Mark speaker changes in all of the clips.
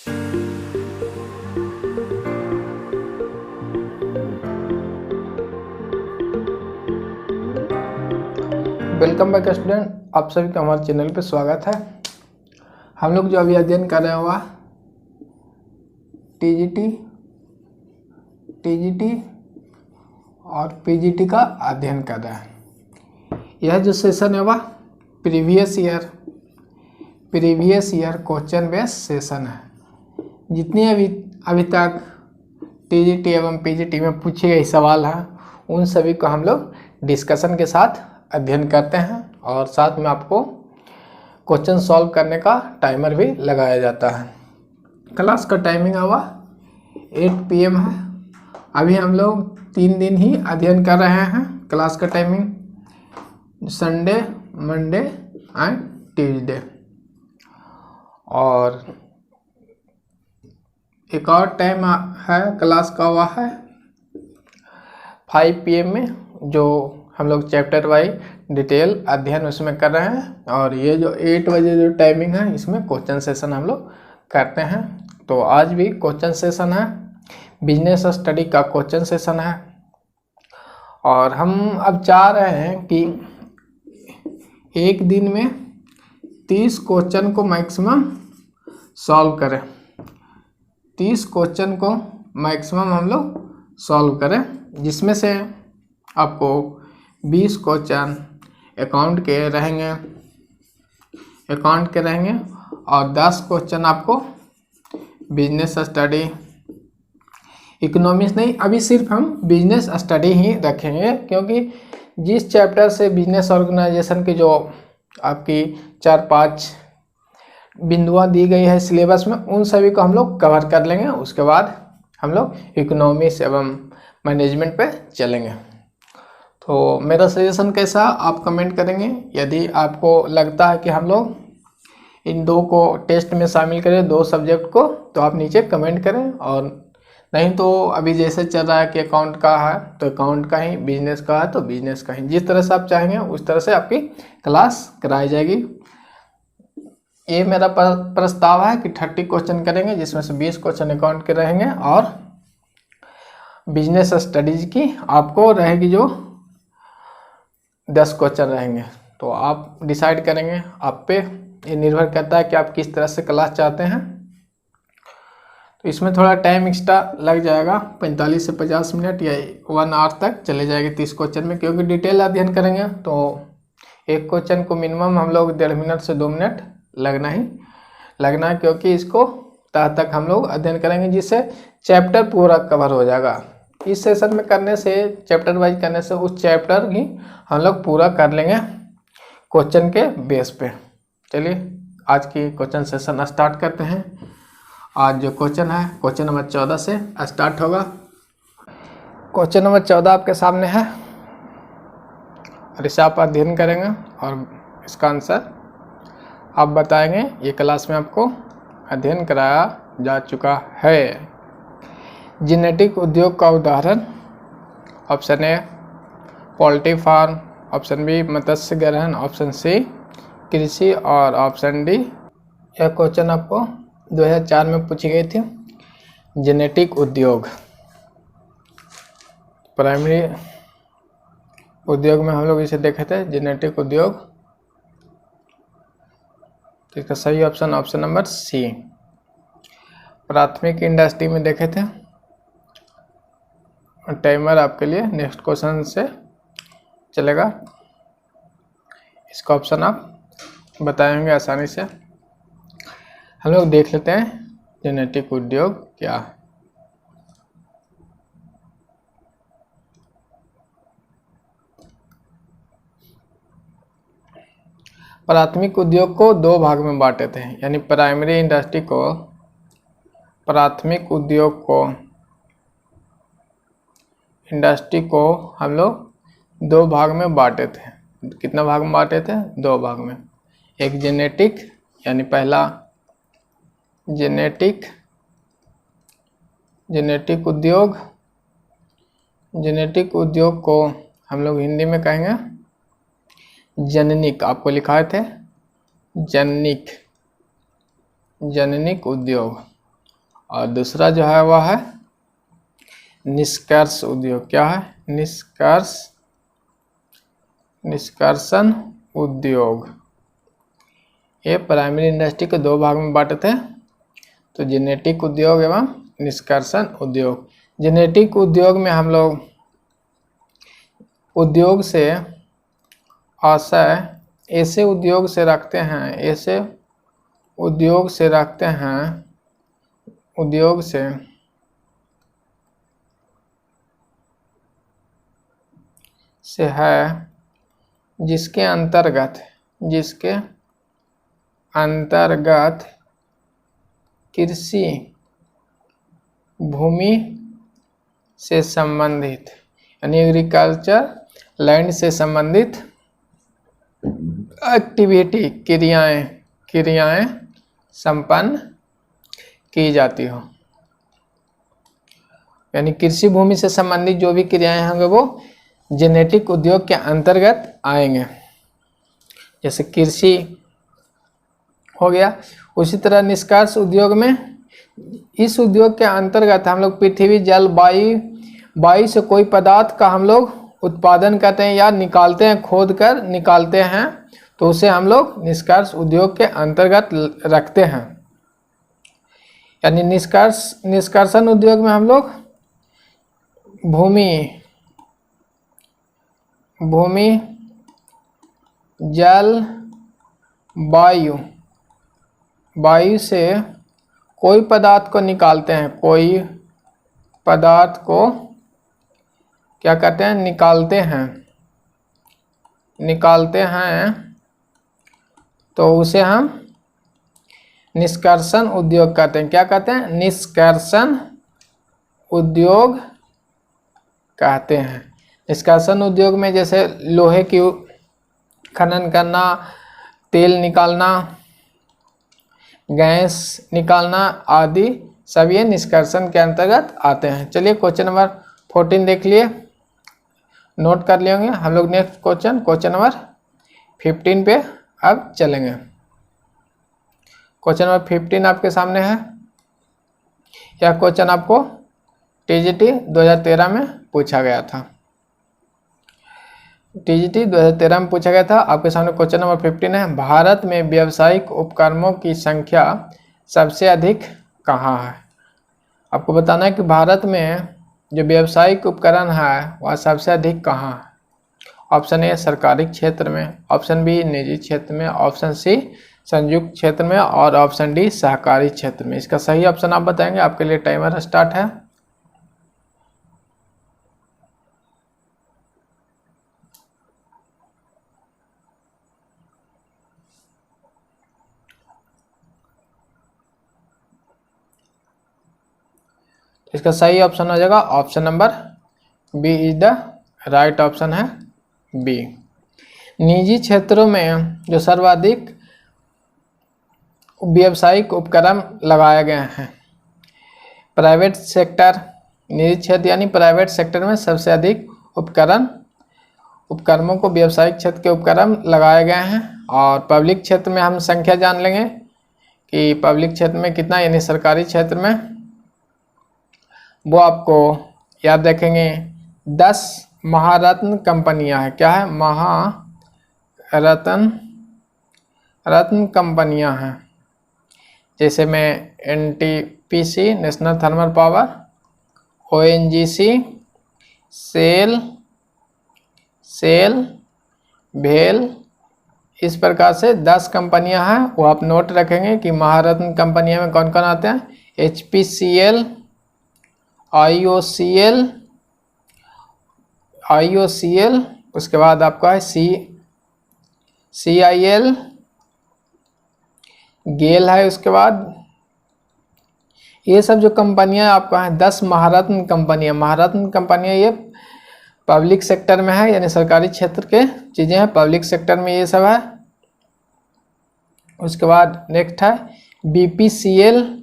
Speaker 1: Welcome back student, आप सभी का हमारे चैनल पे स्वागत है। हम लोग जो अभी अध्ययन कर रहे हैं वह टीजीटी और पीजीटी का अध्ययन कर रहे हैं। यह जो सेशन है वह previous year question based session है। जितनी अभी तक टीजीटी एवं पीजीटी में पूछे गए सवाल हैं उन सभी को हम लोग डिस्कशन के साथ अध्ययन करते हैं और साथ में आपको क्वेश्चन सॉल्व करने का टाइमर भी लगाया जाता है। क्लास का टाइमिंग हुआ 8 PM है। अभी हम लोग 3 दिन ही अध्ययन कर रहे हैं। क्लास का timing Sunday, Monday and Tuesday. और एक और टाइम है क्लास का, हुआ है 5 PM में, जो हम लोग चैप्टर वाइज डिटेल अध्ययन उसमें कर रहे हैं। और ये जो 8 बजे जो टाइमिंग है इसमें क्वेश्चन सेशन हम लोग करते हैं। तो आज भी क्वेश्चन सेशन है, बिजनेस स्टडी का क्वेश्चन सेशन है। और हम अब चाह रहे हैं कि एक दिन में 30 क्वेश्चन को मैक्सिमम सॉल्व करें। 30 क्वेश्चन को मैक्सिमम हम लोग सॉल्व करें, जिसमें से आपको 20 क्वेश्चन अकाउंट के रहेंगे और 10 क्वेश्चन आपको बिजनेस स्टडी, इकोनॉमिक्स नहीं, अभी सिर्फ हम बिजनेस स्टडी ही रखेंगे, क्योंकि जिस चैप्टर से बिजनेस ऑर्गेनाइजेशन की जो आपकी 4-5 बिंदुआं दी गई है सिलेबस में, उन सभी को हम लोग कवर कर लेंगे। उसके बाद हम लोग इकोनॉमिक्स एवं मैनेजमेंट पे चलेंगे। तो मेरा सजेशन कैसा आप कमेंट करेंगे। यदि आपको लगता है कि हम लोग इन 2 को टेस्ट में शामिल करें, 2 सब्जेक्ट को, तो आप नीचे कमेंट करें। और नहीं तो अभी जैसे चल रहा है कि अकाउंट का है तो अकाउंट का ही, बिजनेस का है तो बिजनेस का ही, जिस तरह से आप चाहेंगे उस तरह से आपकी क्लास कराई जाएगी। ये मेरा प्रस्ताव है कि 30 क्वेश्चन करेंगे, जिसमें से 20 क्वेश्चन अकाउंट के रहेंगे और बिजनेस स्टडीज की आपको रहेगी जो 10 क्वेश्चन रहेंगे। तो आप डिसाइड करेंगे, आप पे ये निर्भर करता है कि आप किस तरह से क्लास चाहते हैं। तो इसमें थोड़ा टाइम एक्स्ट्रा लग जाएगा, 45 से 50 मिनट या 1 आवर तक चले जाएंगे 30 क्वेश्चन में, क्योंकि डिटेल अध्ययन करेंगे तो एक क्वेश्चन को मिनिमम हम लोग 1.5 मिनट से 2 मिनट लगना है, क्योंकि इसको तक हम लोग अध्ययन करेंगे, जिससे चैप्टर पूरा कवर हो जाएगा। इस सेशन में करने से, चैप्टर वाइज करने से, उस चैप्टर ही हम लोग पूरा कर लेंगे क्वेश्चन के बेस पे। चलिए आज की क्वेश्चन सेशन स्टार्ट करते हैं। आज जो क्वेश्चन है, क्वेश्चन नंबर 14 से स्टार्ट होगा। क्वेश्चन नंबर 14 आपके सामने है और इसे आप अध्ययन करेंगे और इसका आंसर आप बताएंगे। ये क्लास में आपको अध्ययन कराया जा चुका है। जेनेटिक उद्योग का उदाहरण, option A poultry farm, option B मत्स्य ग्रहण, ऑप्शन सी कृषि और ऑप्शन डी। यह क्वेश्चन आपको 2004 में पूछी गई थी। जेनेटिक उद्योग, प्राइमरी उद्योग में हम लोग इसे देखे थे, जेनेटिक उद्योग। तो इसका सही ऑप्शन नंबर सी। प्राथमिक इंडस्ट्री में देखे थे। टाइमर आपके लिए नेक्स्ट क्वेश्चन से चलेगा, इसका ऑप्शन आप बताएंगे आसानी से। हम लोग देख लेते हैं जेनेटिक उद्योग क्या है। प्राथमिक उद्योग को 2 भाग में बांटे थे, यानी प्राइमरी इंडस्ट्री को, प्राथमिक उद्योग को, इंडस्ट्री को हम लोग 2 भाग में बांटे थे। कितना भाग में बांटे थे? 2 भाग में। एक जेनेटिक, यानी पहला जेनेटिक उद्योग। जेनेटिक उद्योग को हम लोग हिंदी में कहेंगे जननिक। आपको लिखाए थे जननिक उद्योग। और दूसरा जो है वह है निष्कर्ष उद्योग। क्या है? निष्कर्षण उद्योग। ये प्राइमरी इंडस्ट्री के दो भाग में बांटते हैं, तो जेनेटिक उद्योग एवं निष्कर्षण उद्योग। जेनेटिक उद्योग में हम लोग उद्योग से आशय ऐसे उद्योग से रखते हैं, ऐसे उद्योग से रखते हैं, उद्योग से है जिसके अंतर्गत कृषि भूमि से संबंधित, यानी एग्रीकल्चर लैंड से संबंधित एक्टिविटी क्रियाएं संपन्न की जाती हो। यानी कृषि भूमि से संबंधित जो भी क्रियाएं होंगे वो जेनेटिक उद्योग के अंतर्गत आएंगे। जैसे कृषि हो गया, उसी तरह निष्कर्ष उद्योग में, इस उद्योग के अंतर्गत हम लोग पृथ्वी, जल, वायु से कोई पदार्थ का हम लोग उत्पादन करते हैं या निकालते हैं, खोद कर निकालते हैं, तो उसे हम लोग निष्कर्ष उद्योग के अंतर्गत रखते हैं। यानी निष्कर्षण उद्योग में हम लोग भूमि, जल, वायु से कोई पदार्थ को निकालते हैं, कोई पदार्थ को क्या कहते हैं? निकालते हैं, तो उसे हम निष्कर्षण उद्योग कहते हैं। क्या कहते हैं? निष्कर्षण उद्योग कहते हैं। निष्कर्षण उद्योग में जैसे लोहे की खनन करना, तेल निकालना, गैस निकालना आदि सब ये निष्कर्षण के अंतर्गत आते हैं। चलिए क्वेश्चन नंबर 14 देख लिए, नोट कर लिए होंगे। हम लोग नेक्स्ट क्वेश्चन नंबर 15 पे अब चलेंगे। क्वेश्चन नंबर 15 आपके सामने है। यह क्वेश्चन आपको टीजीटी 2013 में पूछा गया था। टीजीटी 2013 में पूछा गया था। आपके सामने क्वेश्चन नंबर 15 है। भारत में व्यावसायिक उपकरणों की संख्या सबसे अधिक कहाँ है? आपको बताना है कि भारत में जो व्यावसायिक उपकरण है वह सबसे अधिक कहाँ है। ऑप्शन ए सरकारी क्षेत्र में, ऑप्शन बी निजी क्षेत्र में, ऑप्शन सी संयुक्त क्षेत्र में और ऑप्शन डी सहकारी क्षेत्र में। इसका सही ऑप्शन आप बताएंगे। आपके लिए टाइमर स्टार्ट है। इसका सही ऑप्शन हो जाएगा option number B is the right option है, बी। निजी क्षेत्रों में जो सर्वाधिक व्यावसायिक उपकरण लगाए गए हैं, प्राइवेट सेक्टर, निजी क्षेत्र यानी प्राइवेट सेक्टर में सबसे अधिक उपकरणों को व्यावसायिक क्षेत्र के उपकरण लगाए गए हैं। और पब्लिक क्षेत्र में हम संख्या जान लेंगे कि पब्लिक क्षेत्र में कितना, यानी सरकारी क्षेत्र में वो आपको याद रखेंगे 10 महारत्न कंपनियां हैं। क्या है? महारत्न कंपनियां हैं। जैसे में NTPC national thermal power, ONGC, SAIL, भेल, इस प्रकार से 10 कंपनियां हैं। वो आप नोट रखेंगे कि महारत्न कंपनियां में कौन कौन आते हैं। एचपीसीएल, आईओसीएल, उसके बाद आपका है सीआईएल, गेल है। उसके बाद ये सब जो कंपनियां आपका है 10 महारत्न कंपनियां ये पब्लिक सेक्टर में है, यानी सरकारी क्षेत्र के चीज़ें हैं, पब्लिक सेक्टर में ये सब है। उसके बाद नेक्स्ट है बीपीसीएल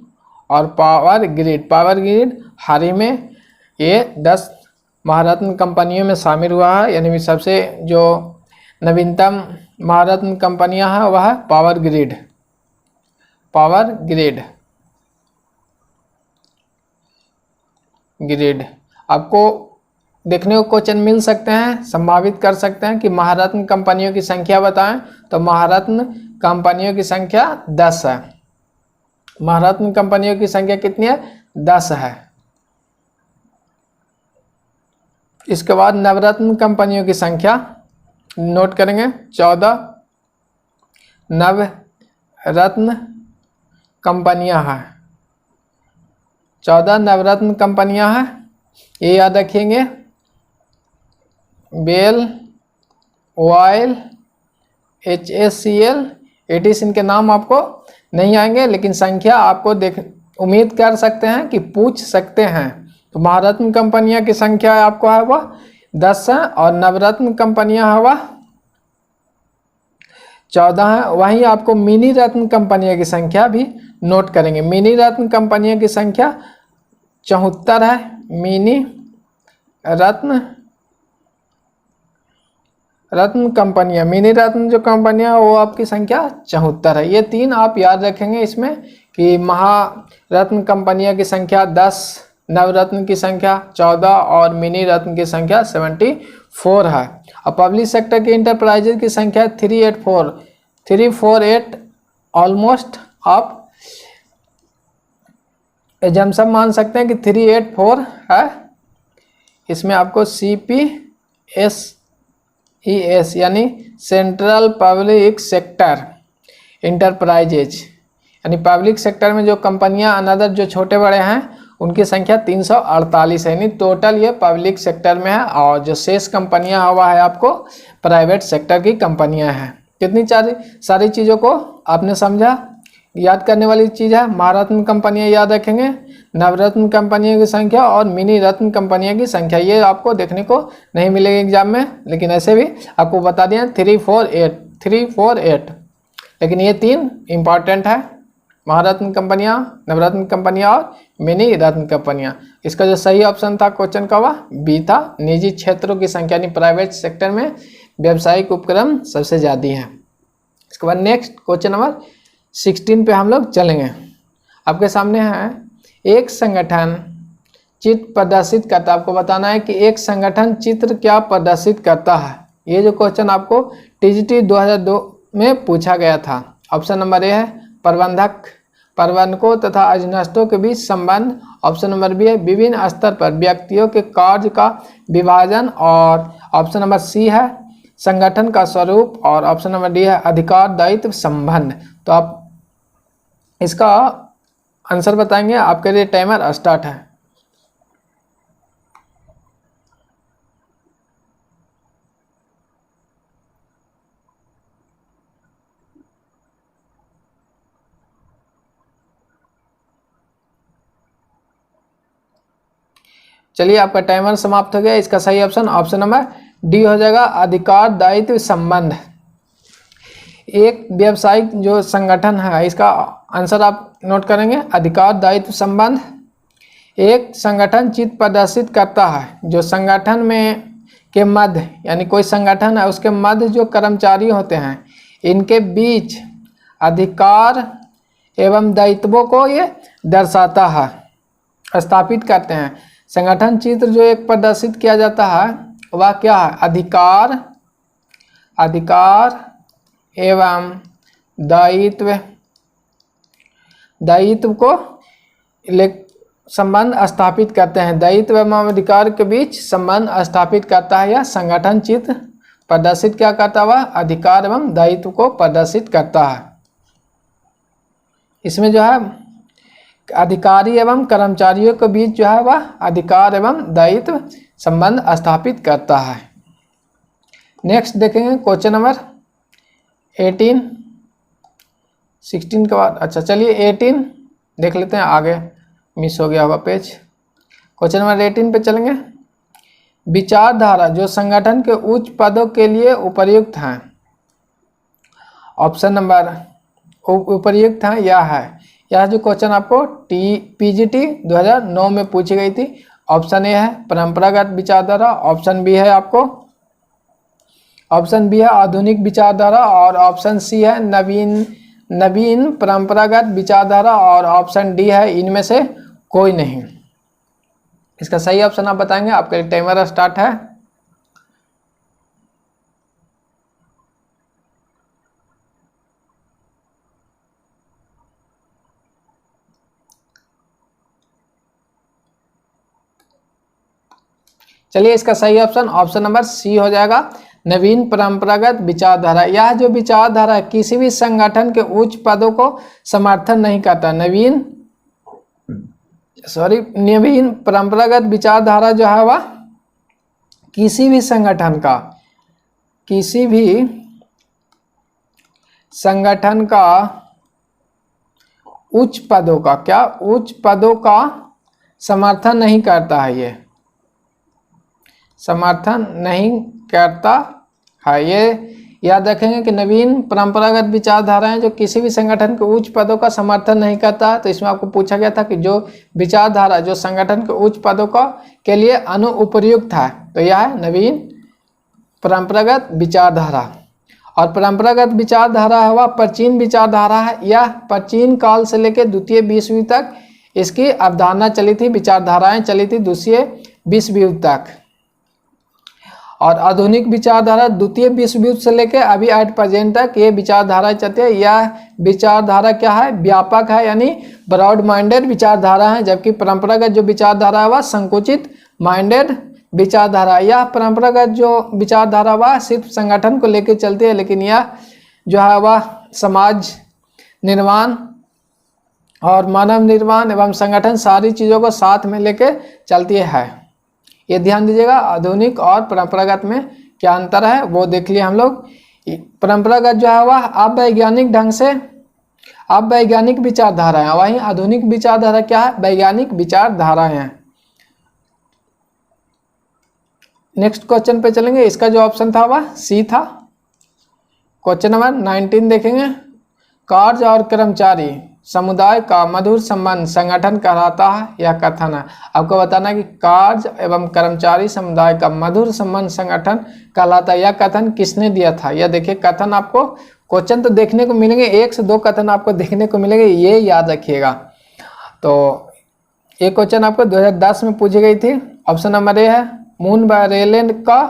Speaker 1: और पावर ग्रिड हाल ही में ये 10 महारत्न कंपनियों में शामिल हुआ है। यानी सबसे जो नवीनतम महारत्न कंपनियां हैं वह है पावर ग्रिड। ग्रिड। आपको देखने को क्वेश्चन मिल सकते हैं, संभावित कर सकते हैं कि महारत्न कंपनियों की संख्या बताएं, तो महारत्न कंपनियों की संख्या 10 है। महारत्न कंपनियों की संख्या कितनी है? 10 है। इसके बाद नवरत्न कंपनियों की संख्या नोट करेंगे 14 नवरत्न कंपनियां हैं, 14 नवरत्न कंपनियां हैं, ये याद रखेंगे। बेल, ऑयल, HACL, एटिस इनके नाम आपको नहीं आएंगे, लेकिन संख्या आपको उम्मीद कर सकते हैं कि पूछ सकते हैं। तो महारत्न कंपनियां की संख्या आपको है वह 10 है और नवरत्न कंपनियां है वह 14 है। वहीं आपको मिनी रत्न कंपनियों की संख्या भी नोट करेंगे। मिनी रत्न कंपनियों की संख्या 74 है। मिनी रत्न कंपनियां, मिनी रत्न जो कंपनियां वो आपकी संख्या 74 है। ये 3 आप याद रखेंगे इसमें कि महारत्न कंपनियां की संख्या 10, नवरत्न की संख्या 14 और मिनी रत्न की संख्या 74 है। और पब्लिक सेक्टर के इंटरप्राइजेज की संख्या 348 ऑलमोस्ट आप एजम्पशन मान सकते हैं कि 384 है। इसमें आपको CPSES यानी सेंट्रल पब्लिक सेक्टर इंटरप्राइजेज यानी पब्लिक सेक्टर में जो कंपनियां अनदर जो छोटे बड़े हैं उनकी संख्या 348 है, यानी टोटल ये पब्लिक सेक्टर में है। और जो शेष कंपनियां हुआ है आपको प्राइवेट सेक्टर की कंपनियां हैं। कितनी सारी चीज़ों को आपने समझा। याद करने वाली चीज़ है, महारत्न कंपनियां याद रखेंगे, नवरत्न कंपनियों की संख्या और मिनी रत्न कंपनियों की संख्या। ये आपको देखने को नहीं मिलेगी एग्जाम में, लेकिन ऐसे भी आपको बता दिया 348, लेकिन ये 3 इंपॉर्टेंट है, महारत्न कंपनियां, नवरत्न कंपनियां और मिनी रत्न कंपनियां। इसका जो सही ऑप्शन था क्वेश्चन का वह बी था। निजी क्षेत्रों की संख्या यानी प्राइवेट सेक्टर में व्यावसायिक उपक्रम सबसे ज़्यादा है। इसके बाद नेक्स्ट क्वेश्चन नंबर 16 पे हम लोग चलेंगे। आपके सामने है एक संगठन चित्र प्रदर्शित करता है। आपको बताना है कि एक संगठन चित्र क्या प्रदर्शित करता है। ये जो क्वेश्चन आपको TGT 2002 में पूछा गया था। ऑप्शन नंबर ए है प्रबंधकों तथा अधीनस्थों के बीच संबंध। ऑप्शन नंबर बी है विभिन्न स्तर पर व्यक्तियों के कार्य का विभाजन। और ऑप्शन नंबर सी है संगठन का स्वरूप। और ऑप्शन नंबर डी है अधिकार दायित्व संबंध। तो आप इसका आंसर बताएंगे। आपके लिए टाइमर स्टार्ट है। चलिए आपका टाइमर समाप्त हो गया। इसका सही ऑप्शन नंबर डी हो जाएगा, अधिकार दायित्व संबंध। एक व्यावसायिक जो संगठन है इसका आंसर आप नोट करेंगे, अधिकार दायित्व संबंध। एक संगठन चित्र प्रदर्शित करता है जो संगठन में के मध्य यानी कोई संगठन है उसके मध्य जो कर्मचारी होते हैं इनके बीच अधिकार एवं दायित्वों को ये दर्शाता है, स्थापित करते हैं। संगठन चित्र जो एक प्रदर्शित किया जाता है वह क्या है? अधिकार एवं दायित्व को संबंध स्थापित करते हैं। दायित्व एवं अधिकार के बीच संबंध स्थापित करता है। यह संगठन चित्र प्रदर्शित क्या करता है? अधिकार एवं दायित्व को प्रदर्शित करता है। इसमें जो है अधिकारी एवं कर्मचारियों के बीच जो है वह अधिकार एवं दायित्व संबंध स्थापित करता है। नेक्स्ट देखेंगे क्वेश्चन नंबर 18, 16 के बाद अच्छा चलिए 18 देख लेते हैं, आगे मिस हो गया होगा पेज। क्वेश्चन नंबर 18 पे चलेंगे। विचारधारा जो संगठन के उच्च पदों के लिए उपयुक्त हैं। ऑप्शन नंबर उपयुक्त हैं यह जो क्वेश्चन आपको PGT 2009 में पूछी गई थी। ऑप्शन ए है परंपरागत विचारधारा। ऑप्शन बी है आधुनिक विचारधारा। और ऑप्शन सी है नवीन परंपरागत विचारधारा। और ऑप्शन डी है इनमें से कोई नहीं। इसका सही ऑप्शन आप बताएंगे। आपके लिए टाइमर स्टार्ट है। चलिए, इसका सही ऑप्शन ऑप्शन नंबर सी हो जाएगा, नवीन परंपरागत विचारधारा। यह जो विचारधारा किसी भी संगठन के उच्च पदों को समर्थन नहीं करता। नवीन परंपरागत विचारधारा जो है वह किसी भी संगठन का उच्च पदों का समर्थन नहीं करता है। ये समर्थन नहीं करता है। ये याद रखेंगे कि नवीन परंपरागत विचारधाराएं जो किसी भी संगठन के उच्च पदों का समर्थन नहीं करता। तो इसमें आपको पूछा गया था कि जो विचारधारा जो संगठन के उच्च पदों का के लिए अनुपयुक्त है, तो यह है नवीन परंपरागत विचारधारा। और परंपरागत विचारधारा है वह प्राचीन विचारधारा है। यह प्राचीन काल से लेकर द्वितीय विश्व युद्ध तक इसकी अवधारणा चली थी, विचारधाराएं चली थी द्वितीय विश्व युद्ध तक। और आधुनिक विचारधारा द्वितीय विश्व युद्ध से लेकर अभी एट प्रेजेंट तक ये विचारधारा चलती है। यह विचारधारा क्या है, व्यापक है, यानी ब्रॉड माइंडेड विचारधारा है। जबकि परंपरागत जो विचारधारा है वह संकुचित माइंडेड विचारधारा। यह परंपरागत जो विचारधारा वह सिर्फ संगठन को लेकर चलती है, लेकिन यह जो है वह समाज निर्माण और मानव निर्माण एवं संगठन सारी चीज़ों को साथ में लेकर चलती है। ये ध्यान दीजिएगा, आधुनिक और परंपरागत में क्या अंतर है वो देख लिए हम लोग। परंपरागत जो है वह अवैज्ञानिक ढंग से अवैज्ञानिक विचारधारा है, वहीं आधुनिक विचारधारा क्या है, वैज्ञानिक विचारधारा है। नेक्स्ट क्वेश्चन पे चलेंगे। इसका जो ऑप्शन था वह सी था। क्वेश्चन नंबर 19 देखेंगे। कार्य और कर्मचारी समुदाय का मधुर संबंध संगठन कहलाता है। यह कथन है। आपको बताना है कि कार्य एवं कर्मचारी समुदाय का मधुर संबंध संगठन कहलाता है। यह कथन किसने दिया था? यह देखिए, कथन आपको क्वेश्चन तो देखने को मिलेंगे, 1 से 2 कथन आपको देखने को मिलेंगे, ये याद रखिएगा। तो ये क्वेश्चन आपको 2010 में पूछी गई थी। ऑप्शन नंबर ए है मून बैरेलेंड का,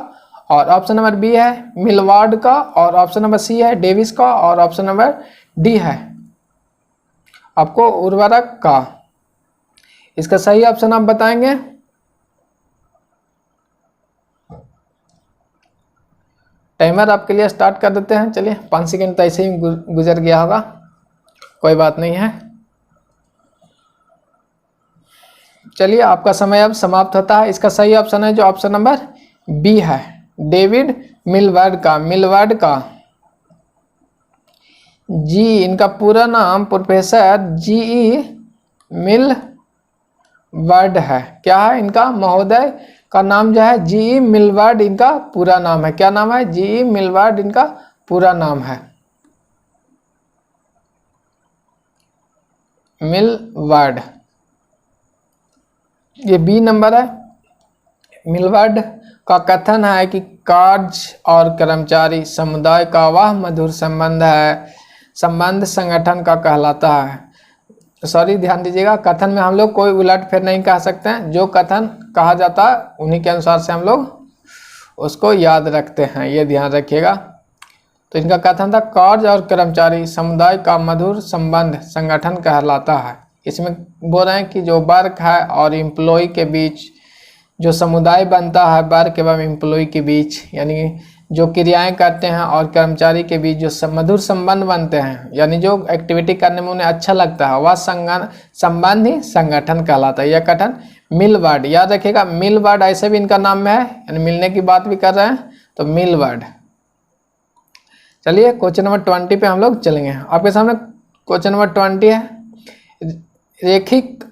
Speaker 1: और ऑप्शन नंबर बी है मिलवार्ड का, और ऑप्शन नंबर सी है डेविस का, और ऑप्शन नंबर डी है आपको उर्वरक का। इसका सही ऑप्शन आप बताएंगे। टाइमर आपके लिए स्टार्ट कर देते हैं। चलिए, 5 सेकंड तो ऐसे ही गुजर गया होगा, कोई बात नहीं है। चलिए, आपका समय अब समाप्त होता है। इसका सही ऑप्शन है जो ऑप्शन नंबर बी है, डेविड मिलवार्ड का। जी, इनका पूरा नाम प्रोफेसर जी मिलवार्ड है। क्या है इनका महोदय का नाम जो है जी मिलवार्ड, इनका पूरा नाम है। क्या नाम है? जी मिलवार्ड इनका पूरा नाम है, मिलवार्ड। ये बी नंबर है। मिलवार्ड का कथन है कि कार्य और कर्मचारी समुदाय का वह मधुर संबंध संगठन का कहलाता है। सॉरी, ध्यान दीजिएगा, कथन में हम लोग कोई उलट फेर नहीं कह सकते हैं। जो कथन कहा जाता है उन्हीं के अनुसार से हम लोग उसको याद रखते हैं, ये ध्यान रखिएगा। तो इनका कथन था कार्य और कर्मचारी समुदाय का मधुर संबंध संगठन कहलाता है। इसमें बोल रहे हैं कि जो वर्क है और एम्प्लॉय के बीच जो समुदाय बनता है, वर्क एवं एम्प्लॉय के बीच, यानी जो क्रियाएं करते हैं और कर्मचारी के बीच जो मधुर संबंध बनते हैं, यानी जो एक्टिविटी करने में उन्हें अच्छा लगता है, वह संबंध ही संगठन कहलाता है। यह कथन मिलवार्ड, याद रखिएगा, मिलवार्ड ऐसे भी इनका नाम है, यानी मिलने की बात भी कर रहे हैं, तो मिलवार्ड। चलिए, क्वेश्चन नंबर 20 पे हम लोग चलेंगे। आपके सामने क्वेश्चन नंबर 20 है। रेखिक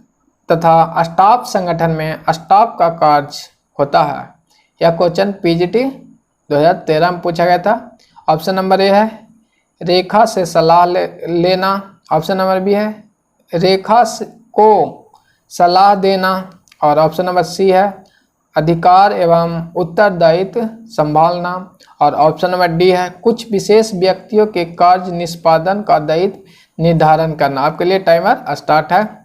Speaker 1: तथा स्टाफ संगठन में स्टाफ का कार्य होता है। यह क्वेश्चन पीजीटी 2013 में पूछा गया था। ऑप्शन नंबर ए है रेखा से सलाह लेना, ऑप्शन नंबर बी है रेखा को सलाह देना, और ऑप्शन नंबर सी है अधिकार एवं उत्तरदायित्व संभालना, और ऑप्शन नंबर डी है कुछ विशेष व्यक्तियों के कार्य निष्पादन का दायित्व निर्धारण करना। आपके लिए टाइमर स्टार्ट है।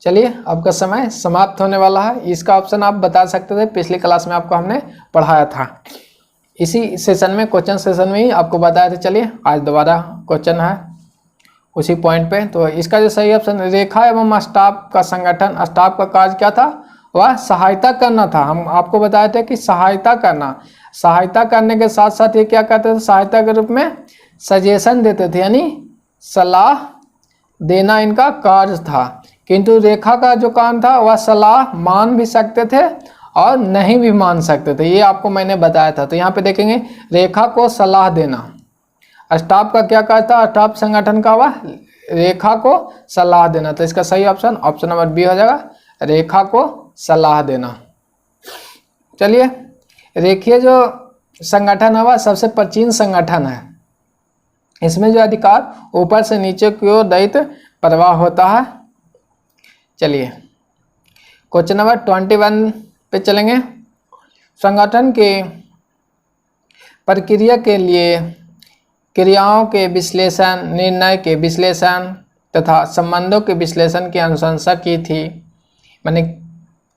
Speaker 1: चलिए आपका समय समाप्त होने वाला है। इसका ऑप्शन आप बता सकते थे, पिछली क्लास में आपको हमने पढ़ाया था, इसी सेशन में, क्वेश्चन सेशन में ही आपको बताया था। चलिए आज दोबारा क्वेश्चन है उसी पॉइंट पे। तो इसका जो सही ऑप्शन, रेखा एवं स्टाफ का संगठन, स्टाफ का कार्य क्या था, वह सहायता करना था। हम आपको बताए थे कि सहायता करना, सहायता करने के साथ साथ ये क्या करते थे, सहायता के रूप में सजेशन देते थे, यानी सलाह देना इनका कार्य था। किंतु रेखा का जो काम था वह सलाह मान भी सकते थे और नहीं भी मान सकते थे, ये आपको मैंने बताया था। तो यहाँ पे देखेंगे रेखा को सलाह देना, स्टाफ का क्या कार्य था, स्टाफ संगठन का वह रेखा को सलाह देना। तो इसका सही ऑप्शन ऑप्शन नंबर बी हो जाएगा, रेखा को सलाह देना। चलिए रेखीय जो संगठन है वह सबसे प्राचीन संगठन है। इसमें जो अधिकार ऊपर से नीचे की ओर दैत्य प्रवाह होता है। चलिए क्वेश्चन नंबर 21 पे चलेंगे। संगठन के प्रक्रिया के लिए क्रियाओं के विश्लेषण, निर्णय के विश्लेषण तथा संबंधों के विश्लेषण की अनुशंसा की थी। मैंने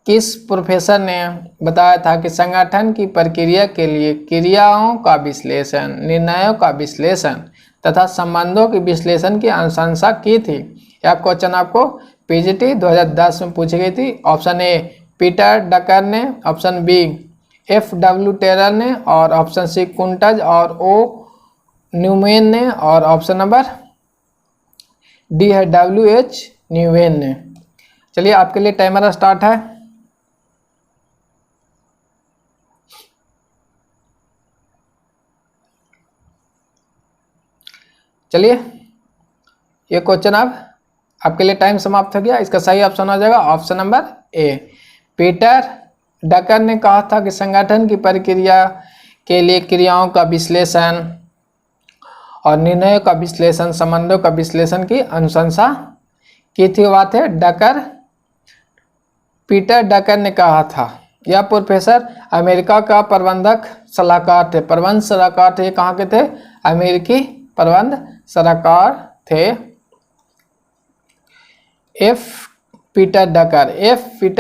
Speaker 1: किस प्रोफेसर ने बताया था कि संगठन की प्रक्रिया के लिए क्रियाओं का विश्लेषण, निर्णयों का विश्लेषण तथा संबंधों के विश्लेषण की अनुशंसा की थी। यह क्वेश्चन आपको पीजीटी 2010 में पूछी गई थी। ऑप्शन ए पीटर डकर ने, ऑप्शन बी FW टेलर ने, और ऑप्शन सी कुंटज और ओ न्यूमैन ने, और ऑप्शन नंबर डी है WH न्यूमैन ने। चलिए आपके लिए टाइमर स्टार्ट है। चलिए ये क्वेश्चन अब आपके लिए टाइम समाप्त हो गया। इसका सही ऑप्शन हो जाएगा ऑप्शन नंबर ए। पीटर डकर ने कहा था कि संगठन की प्रक्रिया के लिए क्रियाओं का विश्लेषण और निर्णयों का विश्लेषण, संबंधों का विश्लेषण की अनुशंसा की थी। बात है डकर, पीटर डकर ने कहा था। यह प्रोफेसर अमेरिका का प्रबंधक सलाहकार थे, प्रबंध सलाहकार थे। कहाँ के थे, अमेरिकी प्रबंध सलाहकार थे। पीटर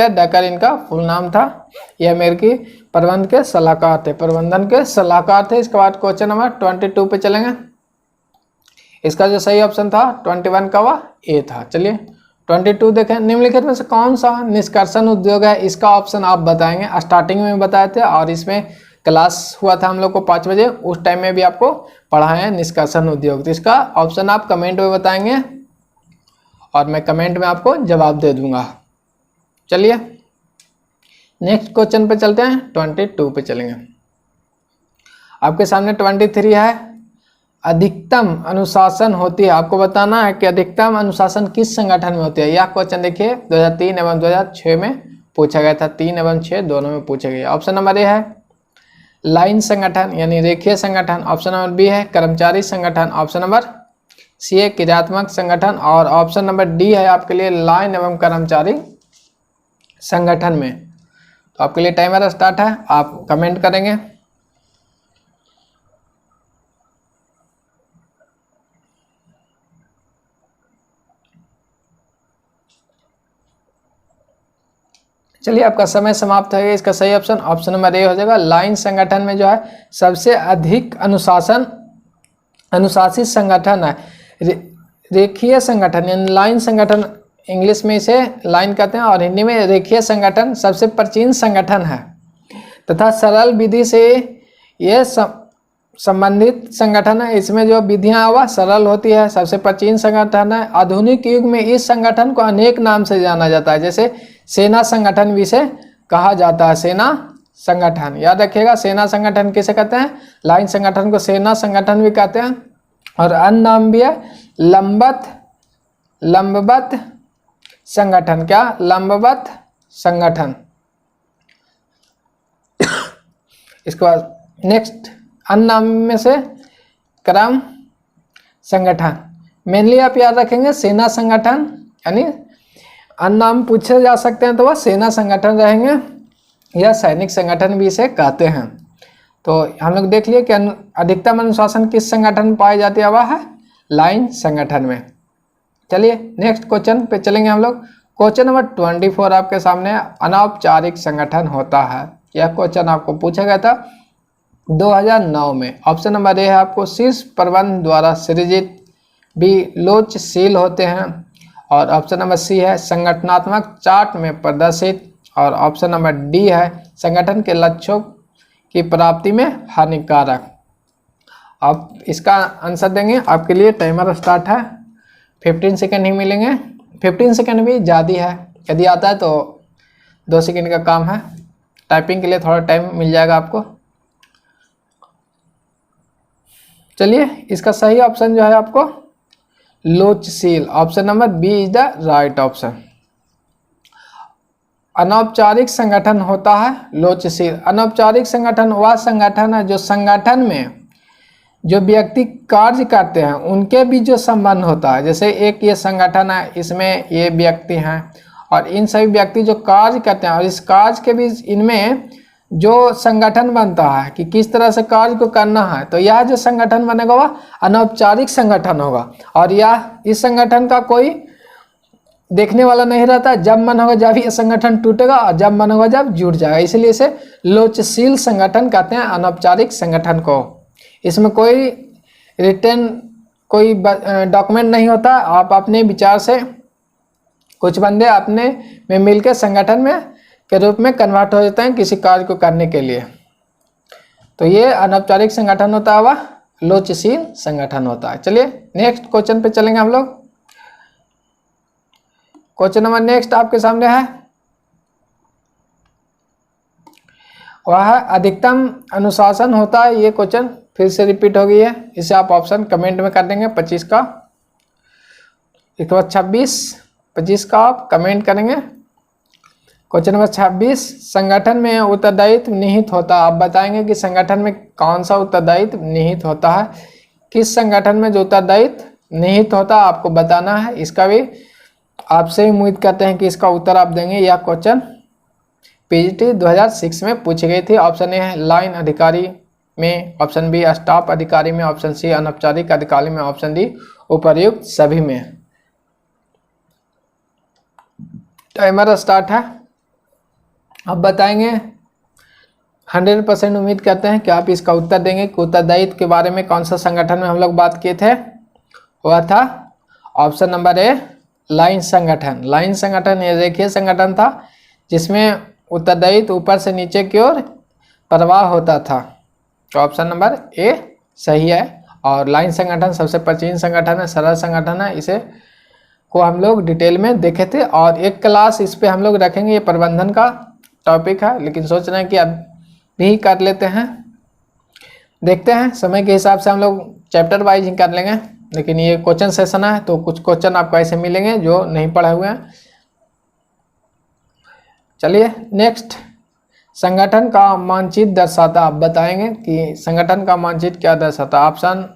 Speaker 1: डकर इनका फुल नाम था। ये अमेरिकी प्रबंध के सलाहकार थे, प्रबंधन के सलाहकार थे। इसके बाद क्वेश्चन नंबर 22 पे चलेंगे। इसका जो सही ऑप्शन था 21 का वह ए था। चलिए 22 देखें। निम्नलिखित में से कौन सा निष्कर्षण उद्योग है, इसका ऑप्शन आप बताएंगे। स्टार्टिंग में बताए थे और इसमें क्लास हुआ था हम लोग को 5 बजे, उस टाइम में भी आपको पढ़ाए हैं निष्कर्षण उद्योग। तो इसका ऑप्शन आप कमेंट में बताएंगे और मैं कमेंट में आपको जवाब दे दूंगा। चलिए नेक्स्ट क्वेश्चन पे चलते हैं, 22 पे चलेंगे। आपके सामने 23 है। अधिकतम अनुशासन होती है, आपको बताना है कि अधिकतम अनुशासन किस संगठन में होती है। यह क्वेश्चन देखिए 2003 एवं 2006 में पूछा गया था, 3 एवं 6 दोनों में पूछा गया। ऑप्शन नंबर ए है लाइन संगठन यानी रेखीय संगठन, ऑप्शन नंबर बी है कर्मचारी संगठन, ऑप्शन नंबर सी है क्रियात्मक संगठन, और ऑप्शन नंबर डी है आपके लिए लाइन एवं कर्मचारी संगठन में। तो आपके लिए टाइमर स्टार्ट है, आप कमेंट करेंगे। चलिए आपका समय समाप्त हो गया। इसका सही ऑप्शन ऑप्शन नंबर ए हो जाएगा। लाइन संगठन में जो है सबसे अधिक अनुशासित संगठन है। रेखीय संगठन यानी लाइन संगठन, इंग्लिश में इसे लाइन कहते हैं और हिंदी में रेखीय संगठन सबसे प्राचीन संगठन है तथा सरल विधि से यह संबंधित संगठन है। इसमें जो विधियां वह सरल होती है, सबसे प्राचीन संगठन है। आधुनिक युग में इस संगठन को अनेक नाम से जाना जाता है, जैसे सेना संगठन भी इसे कहा जाता है। सेना संगठन याद रखिएगा, सेना संगठन किसे कहते हैं, लाइन संगठन को सेना संगठन भी कहते हैं। और अन्य नाम भी है लंबवत संगठन। क्या, लंबवत संगठन। इसके बाद नेक्स्ट अन्य नाम में से क्रम संगठन। मेनली आप याद रखेंगे सेना संगठन, यानी अन्य नाम पूछे जा सकते हैं तो वह सेना संगठन रहेंगे या सैनिक संगठन भी इसे कहते हैं। तो हम लोग देख लिए कि अधिकतम अनुशासन किस संगठन में पाई जाती है, वह है लाइन संगठन में। चलिए नेक्स्ट क्वेश्चन पे चलेंगे हम लोग। क्वेश्चन नंबर 24 आपके सामने अनौपचारिक संगठन होता है। यह क्वेश्चन आपको पूछा गया था 2009 में। ऑप्शन नंबर ए है आपको शीर्ष प्रबंधन द्वारा सृजित, बी लोचशील होते हैं, और ऑप्शन नंबर सी है संगठनात्मक चार्ट में प्रदर्शित, और ऑप्शन नंबर डी है संगठन के लक्ष्यों की प्राप्ति में हानिकारक। आप इसका आंसर देंगे, आपके लिए टाइमर स्टार्ट है। 15 सेकेंड ही मिलेंगे, 15 सेकेंड भी ज़्यादा है, यदि आता है तो 2 सेकेंड का काम है। टाइपिंग के लिए थोड़ा टाइम मिल जाएगा आपको। चलिए, इसका सही ऑप्शन जो है आपको लोचशील, option number B is the right option. अनौपचारिक संगठन होता है लोचशील। अनौपचारिक संगठन वह संगठन है जो संगठन में जो व्यक्ति कार्य करते हैं उनके बीच जो संबंध होता है। जैसे एक ये संगठन है, इसमें ये व्यक्ति हैं और इन सभी व्यक्ति जो कार्य करते हैं और इस कार्य के बीच इनमें जो संगठन बनता है कि किस तरह से कार्य को करना है, तो यह जो संगठन बनेगा वह अनौपचारिक संगठन होगा। और यह इस संगठन का कोई देखने वाला नहीं रहता, जब मन होगा जब ये संगठन टूटेगा और जब मन होगा जब जुड़ जाएगा, इसलिए इसे लोचशील संगठन कहते हैं, अनौपचारिक संगठन को। इसमें कोई रिटर्न कोई डॉक्यूमेंट नहीं होता, आप अपने विचार से कुछ बंदे अपने में मिलकर संगठन में के रूप में कन्वर्ट हो जाते हैं किसी कार्य को करने के लिए। तो ये अनौपचारिक संगठन होता है, वह लोचशील संगठन होता है। चलिए नेक्स्ट क्वेश्चन पे चलेंगे हम लोग। क्वेश्चन नंबर नेक्स्ट आपके सामने है, वह है अधिकतम अनुशासन होता है। ये क्वेश्चन फिर से रिपीट हो गई है, इसे आप ऑप्शन कमेंट में कर देंगे 25 का। इसके बाद 25 का आप कमेंट करेंगे। क्वेश्चन नंबर 26, संगठन में उत्तरदायित्व निहित होता है। आप बताएंगे कि संगठन में कौन सा उत्तरदायित्व निहित होता है, किस संगठन में जो उत्तरदायित्व निहित होता है आपको बताना है। इसका भी आपसे उम्मीद करते हैं कि इसका उत्तर आप देंगे। यह क्वेश्चन पीजीटी 2006 में पूछी गई थी। ऑप्शन ए है लाइन अधिकारी में, ऑप्शन बी स्टाफ अधिकारी में, ऑप्शन सी अनौपचारिक अधिकारी में, ऑप्शन डी उपर्युक्त सभी में। टाइमर स्टार्ट है, अब बताएंगे। 100% उम्मीद करते हैं कि आप इसका उत्तर देंगे कि उत्तरदायित्व के बारे में कौन सा संगठन में हम लोग बात किए थे। वह था ऑप्शन नंबर ए लाइन संगठन। लाइन संगठन ये रेखीय संगठन था जिसमें उत्तरदायित्व ऊपर से नीचे की ओर प्रवाह होता था। तो ऑप्शन नंबर ए सही है। और लाइन संगठन सबसे प्राचीन संगठन है, सरल संगठन है। इसे को हम लोग डिटेल में देखे थे और एक क्लास इस पे हम लोग रखेंगे। ये प्रबंधन का टॉपिक है, लेकिन सोच रहे हैं कि अब भी कर लेते हैं। देखते हैं समय के हिसाब से हम लोग चैप्टर वाइज ही कर लेंगे, लेकिन ये क्वेश्चन सेशन है तो कुछ क्वेश्चन आपको ऐसे मिलेंगे जो नहीं पढ़े हुए हैं। चलिए नेक्स्ट, संगठन का मानचित्र दर्शाता। आप बताएंगे कि संगठन का मानचित्र क्या दर्शाता। ऑप्शन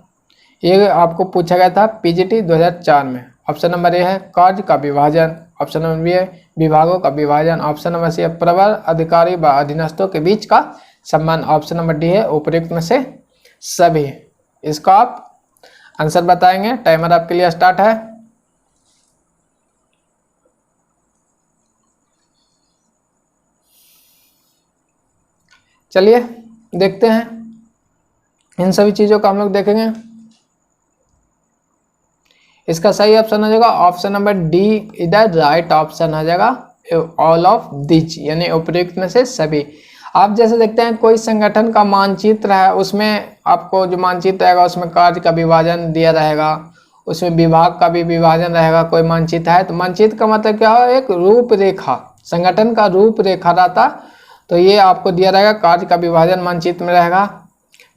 Speaker 1: ये आपको पूछा गया था पीजीटी 2004 में। ऑप्शन नंबर ए है कार्य का विभाजन, ऑप्शन नंबर बी है विभागों का विभाजन, ऑप्शन नंबर सी है प्रवर अधिकारी व अधीनस्थों के बीच का संबंध, ऑप्शन नंबर डी है उपयुक्त में से सभी। इसका आप आंसर बताएंगे। टाइमर आपके लिए स्टार्ट है। चलिए देखते हैं, इन सभी चीज़ों का हम लोग देखेंगे। इसका सही ऑप्शन हो जाएगा option number D is the right option हो जाएगा, ऑल ऑफ दिस, यानी उपयुक्त में से सभी। आप जैसे देखते हैं कोई संगठन का मानचित्र है, उसमें आपको जो मानचित्र रहेगा उसमें कार्य का विभाजन दिया रहेगा, उसमें विभाग का भी विभाजन रहेगा। कोई मानचित्र है तो मानचित्र का मतलब क्या है, एक रूपरेखा, संगठन का रूपरेखा रहता। तो ये आपको दिया रहेगा, कार्य का विभाजन मानचित्र में रहेगा,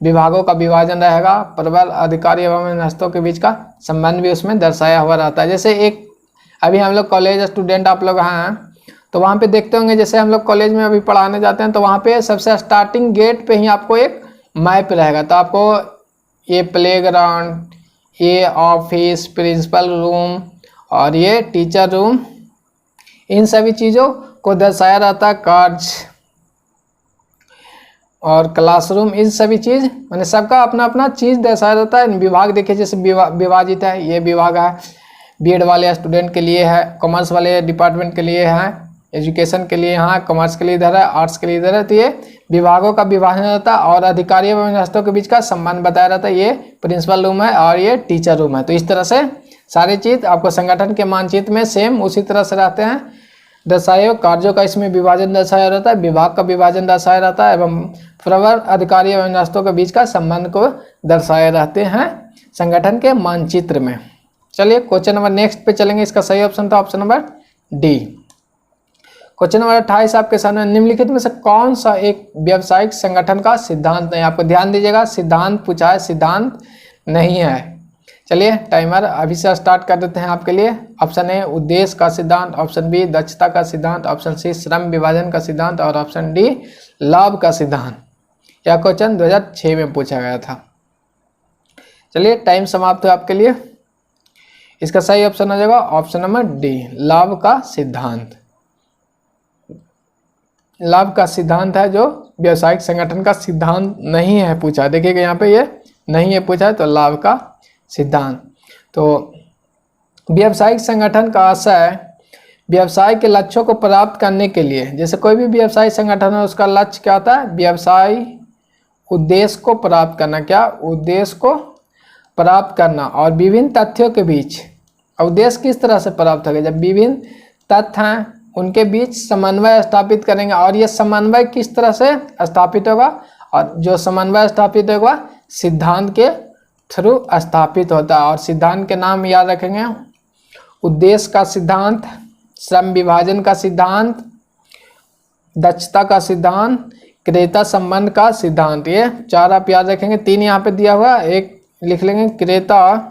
Speaker 1: विभागों का विभाजन रहेगा, प्रबल अधिकारी एवं अधीनस्थों के बीच का संबंध भी उसमें दर्शाया हुआ रहता है। जैसे एक अभी हम लोग कॉलेज स्टूडेंट आप लोग हैं तो वहाँ पे देखते होंगे, जैसे हम लोग कॉलेज में अभी पढ़ाने जाते हैं तो वहाँ पे सबसे स्टार्टिंग गेट पे ही आपको एक मैप रहेगा। तो आपको ये प्लेग्राउंड, ये ऑफिस, प्रिंसिपल रूम और ये टीचर रूम, इन सभी चीज़ों को दर्शाया रहता है। कार्य और क्लासरूम, इन सभी चीज़ मैंने सबका अपना अपना चीज़ दर्शाया जाता है। विभाग देखिए जैसे विभाजित है, ये विभाग है, बीएड वाले स्टूडेंट के लिए है, कॉमर्स वाले डिपार्टमेंट के लिए है, एजुकेशन के लिए यहाँ, कॉमर्स के लिए इधर है, आर्ट्स के लिए इधर है। तो ये विभागों का विभाजन रहता है और अधिकारियों एवं रास्तों के बीच का संबंध बताया रहता है। ये प्रिंसिपल रूम है और ये टीचर रूम है। तो इस तरह से सारी चीज़ आपको संगठन के मानचित्र में सेम उसी तरह से रहते हैं दर्शाए। कार्यों का इसमें विभाजन दर्शाया रहता है, विभाग का विभाजन दर्शाया रहता है एवं प्रवर अधिकारी एवं रास्तों के बीच का संबंध को दर्शाए रहते हैं संगठन के मानचित्र में। चलिए क्वेश्चन नंबर नेक्स्ट पे चलेंगे। इसका सही ऑप्शन था option number D. Question number 28 आपके सामने, निम्नलिखित में से कौन सा एक व्यावसायिक संगठन का सिद्धांत नहीं? आपको ध्यान दीजिएगा, सिद्धांत पूछा है, सिद्धांत नहीं है। चलिए टाइमर अभी से स्टार्ट कर देते हैं आपके लिए। ऑप्शन ए उद्देश्य का सिद्धांत, ऑप्शन बी दक्षता का सिद्धांत, ऑप्शन सी श्रम विभाजन का सिद्धांत और ऑप्शन डी लाभ का सिद्धांत। यह क्वेश्चन 2006 में पूछा गया था। चलिए टाइम समाप्त है आपके लिए। इसका सही ऑप्शन हो जाएगा ऑप्शन नंबर डी लाभ का सिद्धांत। लाभ का सिद्धांत है जो व्यावसायिक संगठन का सिद्धांत नहीं है पूछा। देखिएगा यहाँ पे ये नहीं है पूछा है, तो लाभ का सिद्धांत। तो व्यावसायिक संगठन का आशय व्यवसाय के लक्ष्यों को प्राप्त करने के लिए, जैसे कोई भी व्यवसायिक संगठन है उसका लक्ष्य क्या होता है? व्यवसाय उद्देश्य को प्राप्त करना। क्या? उद्देश्य को प्राप्त करना। और विभिन्न तथ्यों के बीच उद्देश्य किस तरह से प्राप्त होगा? जब विभिन्न तथ्य हैं उनके बीच समन्वय स्थापित करेंगे। और ये समन्वय किस तरह से स्थापित होगा? और जो समन्वय स्थापित होगा सिद्धांत के थ्रू स्थापित होता है। और सिद्धांत के नाम याद रखेंगे, उद्देश्य का सिद्धांत, श्रम विभाजन का सिद्धांत, दक्षता का सिद्धांत, क्रेता संबंध का सिद्धांत। ये चार आप याद रखेंगे। तीन यहाँ पे दिया हुआ, एक लिख लेंगे क्रेता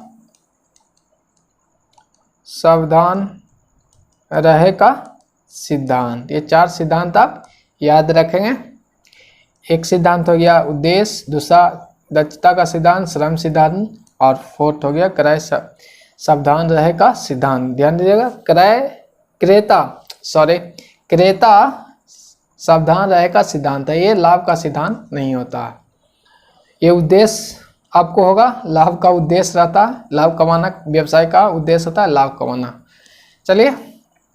Speaker 1: सावधान रहे का सिद्धांत। ये चार सिद्धांत आप याद रखेंगे। एक सिद्धांत हो गया उद्देश्य, दूसरा दक्षता का सिद्धांत, श्रम सिद्धांत और फोर्थ हो गया क्रय सावधान रहे का सिद्धांत। ध्यान दीजिएगा, क्रेता सावधान रहे का सिद्धांत है। ये लाभ का सिद्धांत नहीं होता है। ये उद्देश्य आपको होगा, लाभ का उद्देश्य रहता है, लाभ कमाना व्यवसाय का उद्देश्य होता है, लाभ कमाना। चलिए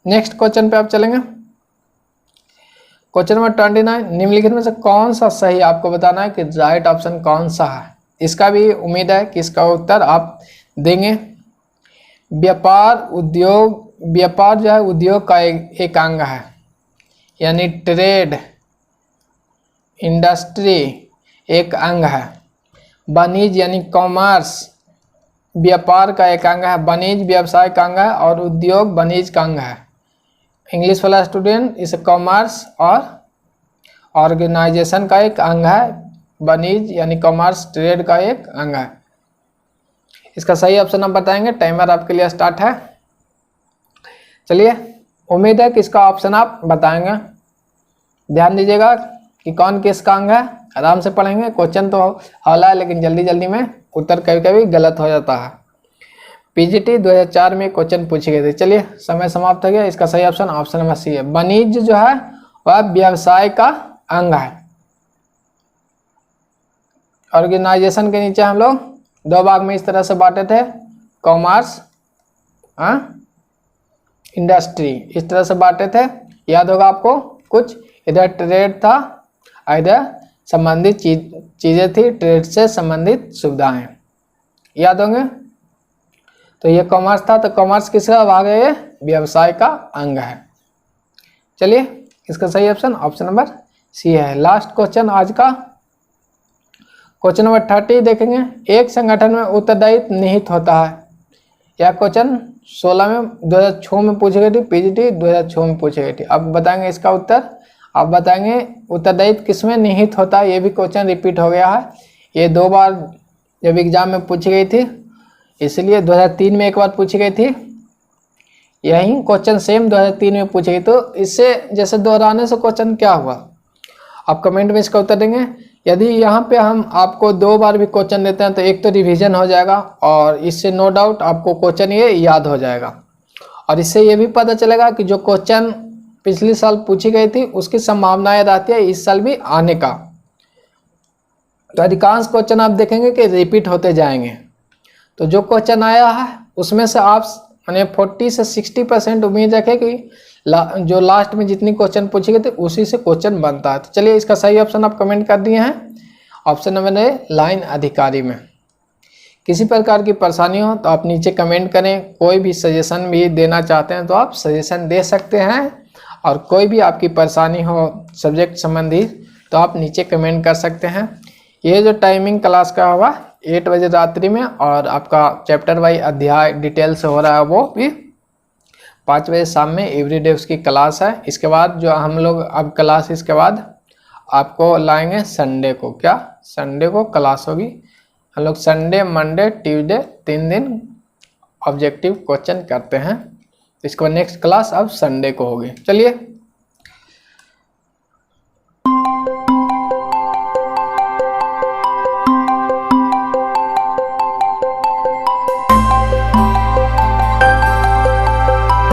Speaker 1: नेक्स्ट क्वेश्चन पे आप चलेंगे। क्वेश्चन नंबर 29, निम्नलिखित में से कौन सा सही आपको बताना है कि राइट ऑप्शन कौन सा है। इसका भी उम्मीद है कि इसका उत्तर आप देंगे। व्यापार जो है उद्योग का एक अंग है, यानी ट्रेड इंडस्ट्री एक अंग है। वाणिज्य यानी कॉमर्स व्यापार का एक अंग है, वाणिज्य व्यवसाय का अंग है और उद्योग वाणिज्य का अंग है। इंग्लिश वाला स्टूडेंट इसे कॉमर्स और ऑर्गेनाइजेशन का एक अंग है। वाणिज्य यानी कॉमर्स ट्रेड का एक अंग है। इसका सही ऑप्शन आप बताएंगे। टाइमर आपके लिए स्टार्ट है। चलिए उम्मीद है कि इसका ऑप्शन आप बताएंगे। ध्यान दीजिएगा कि कौन किसका अंग है। आराम से पढ़ेंगे। क्वेश्चन तो हौला है लेकिन जल्दी जल्दी में उत्तर कभी कभी गलत हो जाता है। पीजीटी 2004 में क्वेश्चन पूछे गए थे। चलिए समय समाप्त हो गया। इसका सही ऑप्शन ऑप्शन नंबर सी है। वाणिज्य जो है वह व्यवसाय का अंग है। ऑर्गेनाइजेशन के नीचे हम लोग दो भाग में इस तरह से बांटे थे, कॉमर्स इंडस्ट्री, इस तरह से बांटे थे। याद होगा आपको। कुछ इधर ट्रेड था, इधर संबंधित चीजें थी, ट्रेड से संबंधित सुविधाएं। याद होंगे। तो ये कॉमर्स था, तो कॉमर्स किसका भाग है? ये व्यवसाय का अंग है। चलिए इसका सही ऑप्शन ऑप्शन नंबर सी है। लास्ट क्वेश्चन आज का क्वेश्चन नंबर 30 देखेंगे। एक संगठन में उत्तरदायित्व निहित होता है। यह क्वेश्चन 16 में 2006 में पूछी गई थी। पीजीटी 2006 में पूछी गई थी। अब बताएंगे इसका उत्तर। आप बताएंगे उत्तरदायित्व किसमें निहित होता है। ये भी क्वेश्चन रिपीट हो गया है। ये दो बार जब एग्जाम में पूछी गई थी, इसलिए 2003 में एक बार पूछी गई थी। यही क्वेश्चन सेम 2003 में पूछी गई। तो इससे जैसे दोहराने से क्वेश्चन क्या हुआ, आप कमेंट में इसका उत्तर देंगे। यदि यहाँ पे हम आपको दो बार भी क्वेश्चन देते हैं तो एक तो रिवीजन हो जाएगा और इससे नो डाउट आपको क्वेश्चन ये याद हो जाएगा। और इससे ये भी पता चलेगा कि जो क्वेश्चन पिछले साल पूछी गई थी उसकी संभावनाएं रहती है इस साल भी आने का। तो अधिकांश क्वेश्चन आप देखेंगे कि रिपीट होते जाएंगे। तो जो क्वेश्चन आया है उसमें से आप यानी 40 से 60% उम्मीद रखें कि जो लास्ट में जितनी क्वेश्चन पूछे गए थे उसी से क्वेश्चन बनता है। तो चलिए इसका सही ऑप्शन आप कमेंट कर दिए हैं। ऑप्शन नंबर है लाइन अधिकारी में। किसी प्रकार की परेशानी हो तो आप नीचे कमेंट करें। कोई भी सजेशन भी देना चाहते हैं तो आप सजेशन दे सकते हैं, और कोई भी आपकी परेशानी हो सब्जेक्ट संबंधी तो आप नीचे कमेंट कर सकते हैं। ये जो टाइमिंग क्लास का होगा 8 बजे रात्रि में, और आपका चैप्टर वाइज अध्याय डिटेल से हो रहा है वो भी 5 बजे शाम में एवरीडे उसकी क्लास है। इसके बाद जो हम लोग अब क्लास इसके बाद आपको लाएंगे संडे को। क्या संडे को क्लास होगी। हम लोग संडे मंडे ट्यूसडे 3 दिन ऑब्जेक्टिव क्वेश्चन करते हैं। इसके बाद नेक्स्ट क्लास अब संडे को होगी। चलिए